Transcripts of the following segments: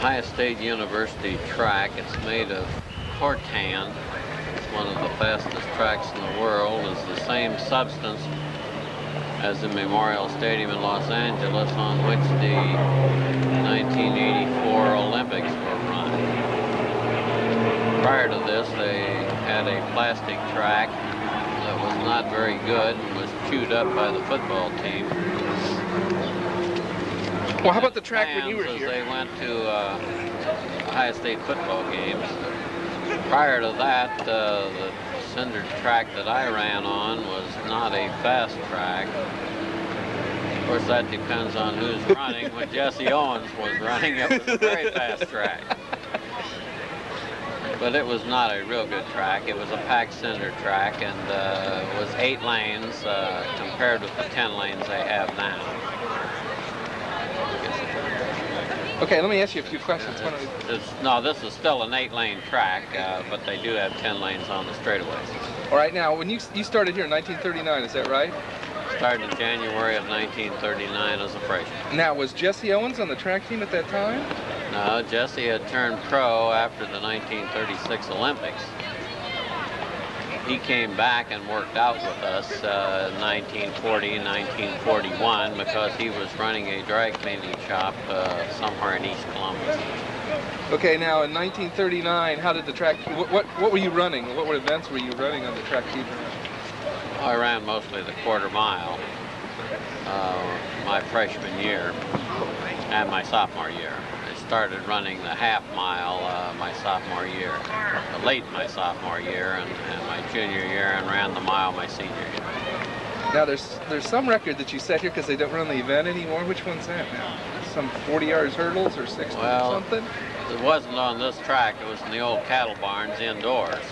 Ohio State University track. It's made of cortan. It's one of the fastest tracks in the world. It's the same substance as the Memorial Stadium in Los Angeles, on which the 1984 Olympics were run. Prior to this, they had a plastic track that was not very good and was chewed up by the football team. Well, how about the track when you were here? They went to Ohio State football games. Prior to that, the cinder track that I ran on was not a fast track. Of course, that depends on who's running. When Jesse Owens was running, it was a very fast track. But it was not a real good track. It was a packed cinder track, and it was 8 lanes compared with the 10 lanes they have now. Okay, let me ask you a few questions. No, this is still an 8-lane track, but they do have 10 lanes on the straightaways. All right, now, when you started here in 1939, is that right? Started in January of 1939 as a freshman. Now, was Jesse Owens on the track team at that time? No, Jesse had turned pro after the 1936 Olympics. He came back and worked out with us in 1940 and 1941 because he was running a dry cleaning shop somewhere in East Columbus. Okay, now in 1939, how did the track, what were you running? What events were you running on the track team? I ran mostly the quarter mile my freshman year and my sophomore year. I started running the half mile my sophomore year, late my sophomore year and my junior year, and ran the mile my senior year. Now there's some record that you set here because they don't run the event anymore. Which one's that now? Some 40 yards hurdles or 60 or something? It wasn't on this track. It was in the old cattle barns indoors.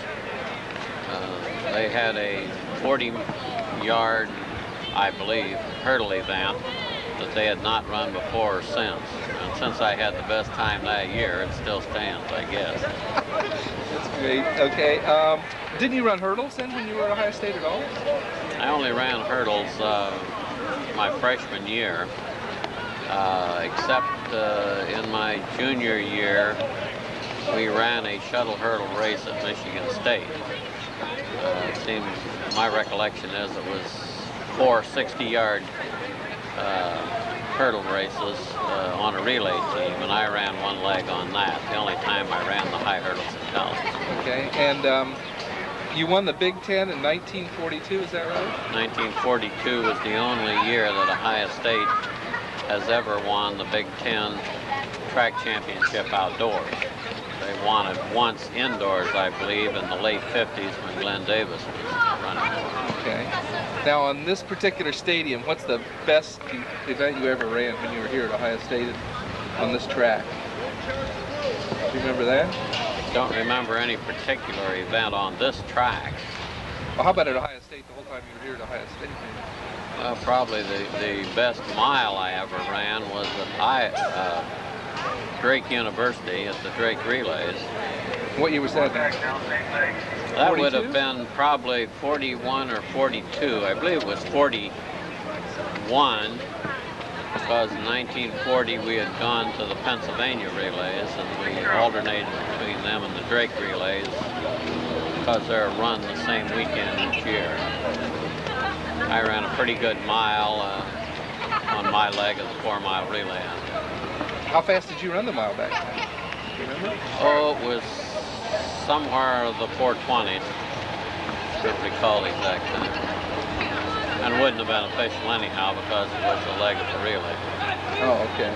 They had a 40-yard, I believe, hurdle event that they had not run before or since. And since I had the best time that year, it still stands, I guess. That's great. Okay. Didn't you run hurdles then when you were at Ohio State at all? I only ran hurdles my freshman year, except in my junior year, we ran a shuttle hurdle race at Michigan State. It seems, my recollection is it was 4 60-yard hurdle races on a relay team, and I ran one leg on that. The only time I ran the high hurdles in college. Okay, and you won the Big Ten in 1942, is that right? 1942 was the only year that Ohio State has ever won the Big Ten track championship outdoors. They won it once indoors, I believe, in the late 50s when Glenn Davis was running. Okay. Now, on this particular stadium, what's the best event you ever ran when you were here at Ohio State on this track? Do you remember that? I don't remember any particular event on this track. Well, how about at Ohio State the whole time you were here at Ohio State? Well, probably the best mile I ever ran was at Drake University at the Drake Relays. What year was that? That 42? Would have been probably 41 or 42. I believe it was 41 because in 1940 we had gone to the Pennsylvania Relays and we alternated between them and the Drake Relays because they're run the same weekend each year. I ran a pretty good mile on my leg of the 4-mile relay. How fast did you run the mile back then? Do you remember? Oh, it was somewhere of the 420s. I don't recall the exact time. And it wouldn't have been official anyhow because it was the leg of the relay. Oh, okay.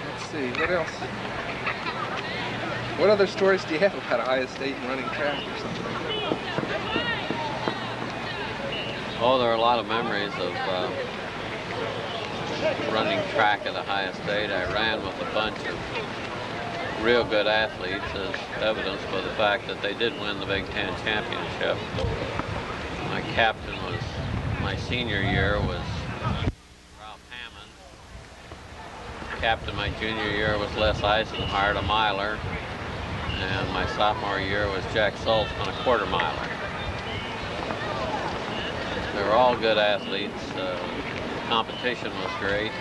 Let's see, what else? What other stories do you have about Ohio State and running track or something like that? Oh, there are a lot of memories of running track at Ohio State. I ran with a bunch of real good athletes, as evidenced by the fact that they did win the Big Ten championship. My captain was, my senior year was Ralph Hammond. Captain my junior year was Les Eisenhart, a miler. And my sophomore year was Jack Saltzman, a quarter miler. They were all good athletes. The competition was great.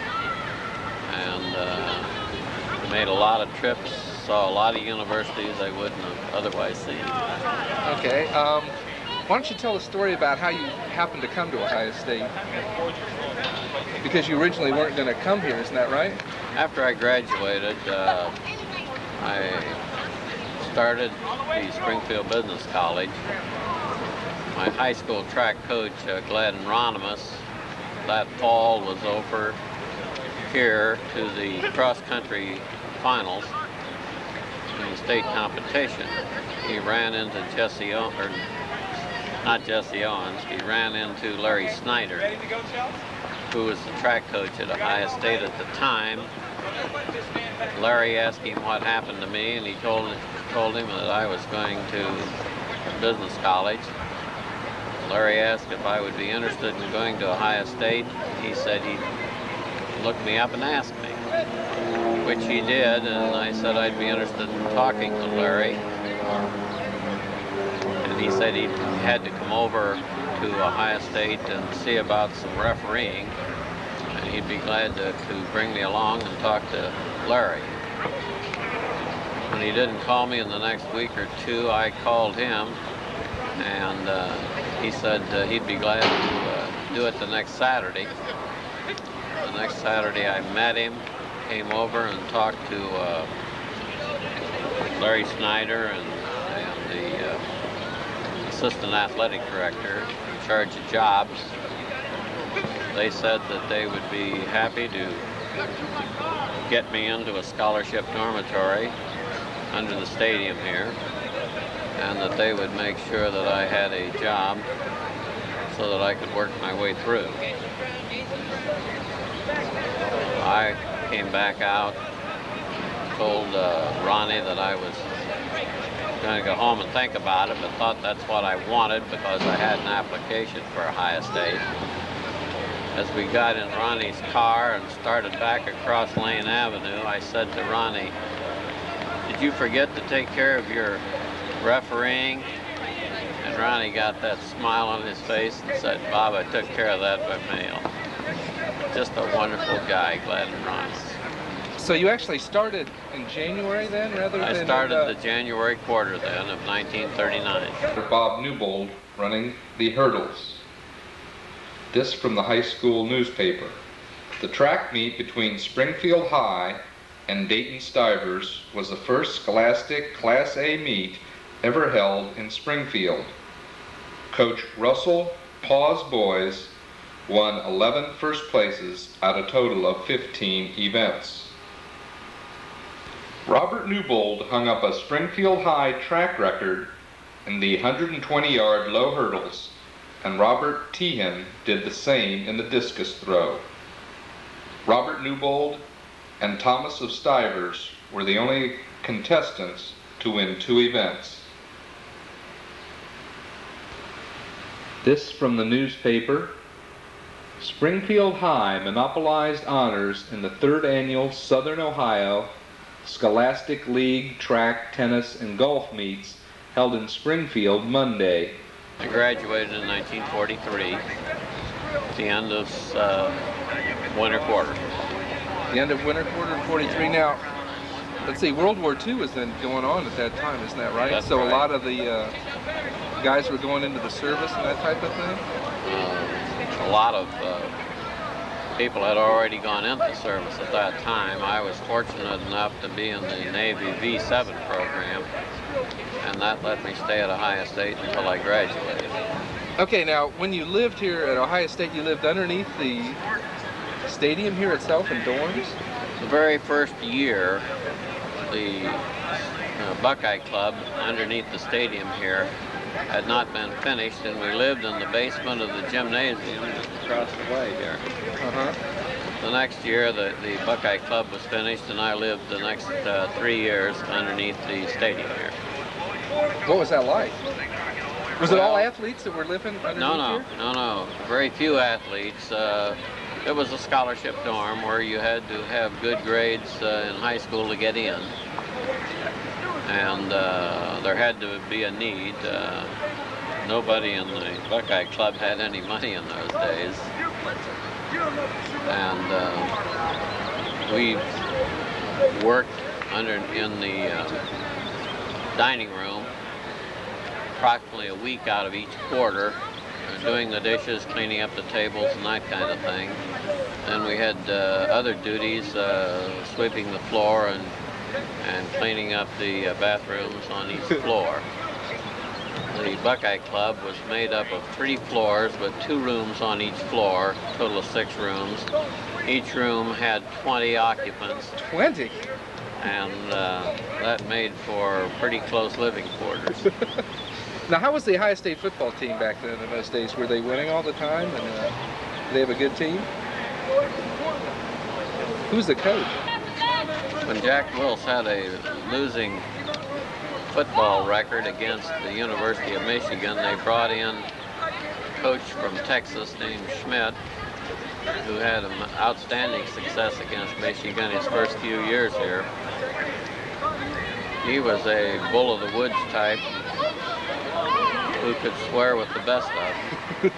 and made a lot of trips, saw a lot of universities I wouldn't have otherwise seen. Okay. Why don't you tell a story about how you happened to come to Ohio State? Because you originally weren't going to come here, isn't that right? After I graduated, I started the Springfield Business College. My high school track coach, Glenn Ronimus, that fall was over here to the cross-country finals in the state competition. He ran into Jesse Owens, or not Jesse Owens, he ran into Larry Snyder, who was the track coach at Ohio State at the time. Larry asked him what happened to me, and he told him that I was going to business college. Larry asked if I would be interested in going to Ohio State. He said he'd look me up and ask me, which he did, and I said I'd be interested in talking to Larry. And he said he had to come over to Ohio State and see about some refereeing, and he'd be glad to bring me along and talk to Larry. When he didn't call me in the next week or two, I called him, and he said he'd be glad to do it the next Saturday. The next Saturday I met him, came over and talked to Larry Snyder and the assistant athletic director in charge of jobs. They said that they would be happy to get me into a scholarship dormitory under the stadium here, and that they would make sure that I had a job so that I could work my way through. I came back out, told Ronnie that I was going to go home and think about it, but thought that's what I wanted because I had an application for Ohio State. As we got in Ronnie's car and started back across Lane Avenue, I said to Ronnie, "Did you forget to take care of your refereeing?" And Ronnie got that smile on his face and said, "Bob, I took care of that by mail." Just a wonderful guy, Glenn Ronimus. So you actually started in January then, rather than... I started the January quarter then of 1939. Bob Newbold running the hurdles. This from the high school newspaper. The track meet between Springfield High and Dayton Stivers was the first scholastic Class A meet ever held in Springfield. Coach Russell Paw's boys won 11 first places out of a total of 15 events. Robert Newbold hung up a Springfield High track record in the 120-yard low hurdles, and Robert Tehan did the same in the discus throw. Robert Newbold and Thomas of Stivers were the only contestants to win 2 events. This from the newspaper. Springfield High monopolized honors in the 3rd annual Southern Ohio Scholastic League track, tennis, and golf meets held in Springfield Monday. I graduated in 1943, at the end of winter quarter. The end of winter quarter of 43. Now, let's see, World War II was then going on at that time, isn't that right? That's so right. A lot of the guys were going into the service and that type of thing? A lot of people had already gone into service at that time. I was fortunate enough to be in the Navy V7 program, and that let me stay at Ohio State until I graduated. Okay, now, when you lived here at Ohio State, you lived underneath the stadium here itself in dorms? The very first year, the Buckeye Club underneath the stadium here had not been finished, and we lived in the basement of the gymnasium across the way here. The next year, the Buckeye Club was finished, and I lived the next 3 years underneath the stadium here. What was that like? Was it all athletes that were living underneath here? No. Very few athletes. It was a scholarship dorm where you had to have good grades in high school to get in. And there had to be a need. Nobody in the Buckeye Club had any money in those days. And We worked in the dining room approximately a week out of each quarter, doing the dishes, cleaning up the tables, and that kind of thing. Then we had other duties, sweeping the floor and cleaning up the bathrooms on each floor. The Buckeye Club was made up of 3 floors with 2 rooms on each floor, a total of 6 rooms. Each room had 20 occupants. 20? And that made for pretty close living quarters. Now, how was the Ohio State football team back then in those days? Were they winning all the time? And did they have a good team? Who was the coach? When Jack Wills had a losing football record against the University of Michigan, they brought in a coach from Texas named Schmidt, who had an outstanding success against Michigan his first few years here. He was a bull of the woods type who could swear with the best of them.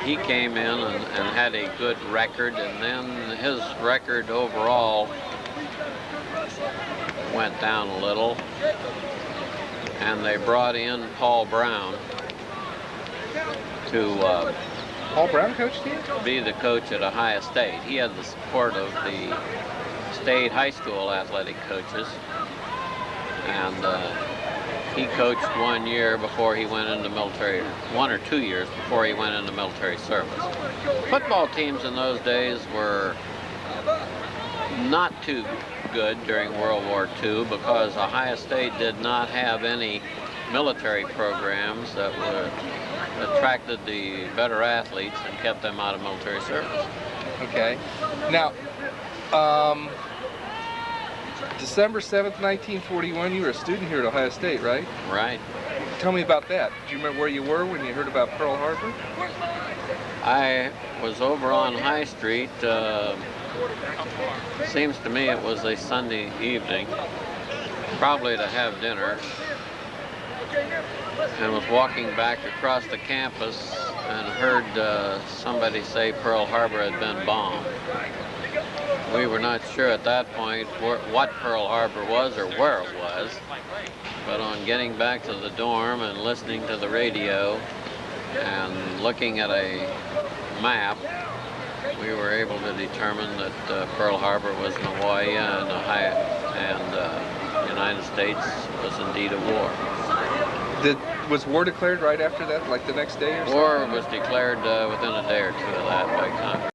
He came in and had a good record, and then his record overall went down a little, and they brought in Paul Brown to Paul Brown coached you? be the coach at Ohio State. He had the support of the state high school athletic coaches, and he coached 1 year before he went into military, 1 or 2 years before he went into military service. Football teams in those days were not too good during World War II because Ohio State did not have any military programs that attracted the better athletes and kept them out of military service. Okay. Now, December 7th, 1941, you were a student here at Ohio State, right? Right. Tell me about that. Do you remember where you were when you heard about Pearl Harbor? I was over on High Street. Seems to me it was a Sunday evening, probably to have dinner, and was walking back across the campus and heard somebody say Pearl Harbor had been bombed. We were not sure at that point what Pearl Harbor was or where it was, but on getting back to the dorm and listening to the radio and looking at a map, we were able to determine that Pearl Harbor was in Hawaii, and the United States was indeed at war. Was war declared right after that, like the next day or something? War was declared within a day or two of that by Congress.